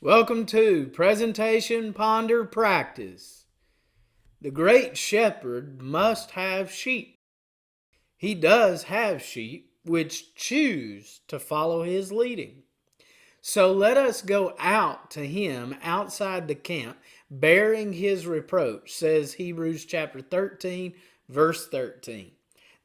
Welcome to Presentation, Ponder, Practice. The great shepherd must have sheep. He does have sheep which choose to follow his leading. So let us go out to him outside the camp, bearing his reproach, says Hebrews chapter 13, verse 13.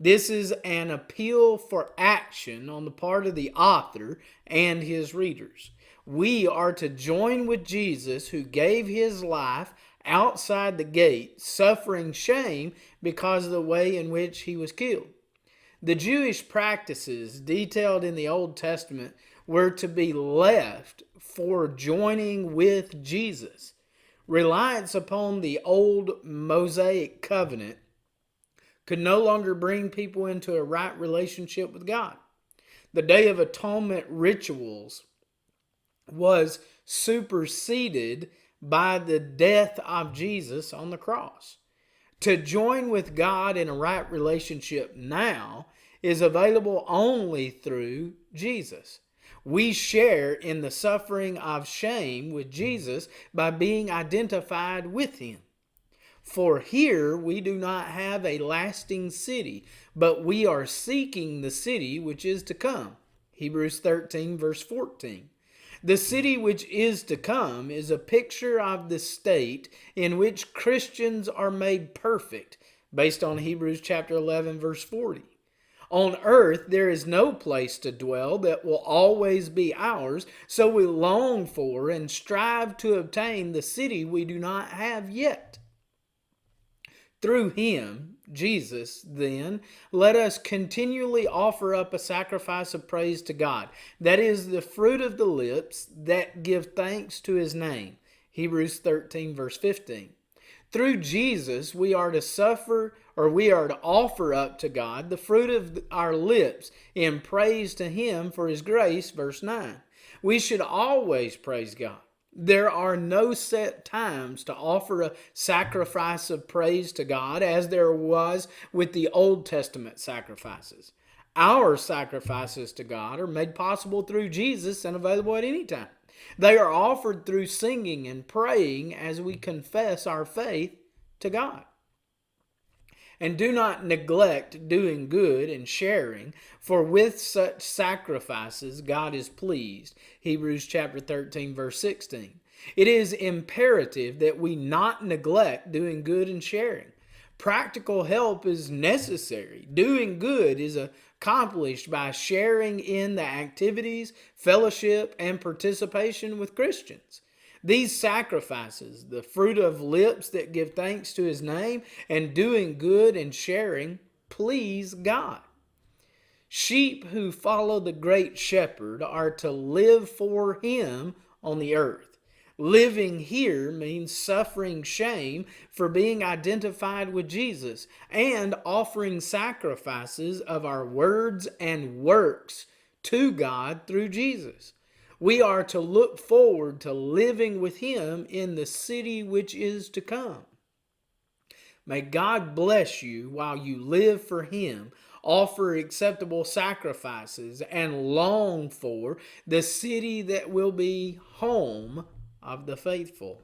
This is an appeal for action on the part of the author and his readers. We are to join with Jesus, who gave his life outside the gate, suffering shame because of the way in which he was killed. The Jewish practices detailed in the Old Testament were to be left for joining with Jesus. Reliance upon the old Mosaic covenant could no longer bring people into a right relationship with God. The Day of Atonement rituals was superseded by the death of Jesus on the cross. To join with God in a right relationship now is available only through Jesus. We share in the suffering of shame with Jesus by being identified with him. For here we do not have a lasting city, but we are seeking the city which is to come. Hebrews 13, verse 14. The city which is to come is a picture of the state in which Christians are made perfect, based on Hebrews chapter 11, verse 40. On earth, there is no place to dwell that will always be ours, so we long for and strive to obtain the city we do not have yet. Through him, Jesus, then, let us continually offer up a sacrifice of praise to God. That is the fruit of the lips that give thanks to his name. Hebrews 13, verse 15. Through Jesus, we are to offer up to God the fruit of our lips in praise to him for his grace, verse 9. We should always praise God. There are no set times to offer a sacrifice of praise to God, as there was with the Old Testament sacrifices. Our sacrifices to God are made possible through Jesus and available at any time. They are offered through singing and praying as we confess our faith to God. And do not neglect doing good and sharing, for with such sacrifices God is pleased. Hebrews chapter 13, verse 16. It is imperative that we not neglect doing good and sharing. Practical help is necessary. Doing good is accomplished by sharing in the activities, fellowship, and participation with Christians. These sacrifices, the fruit of lips that give thanks to his name, and doing good and sharing, please God. Sheep who follow the great shepherd are to live for him on the earth. Living here means suffering shame for being identified with Jesus and offering sacrifices of our words and works to God through Jesus. We are to look forward to living with him in the city which is to come. May God bless you while you live for him, offer acceptable sacrifices, and long for the city that will be home of the faithful.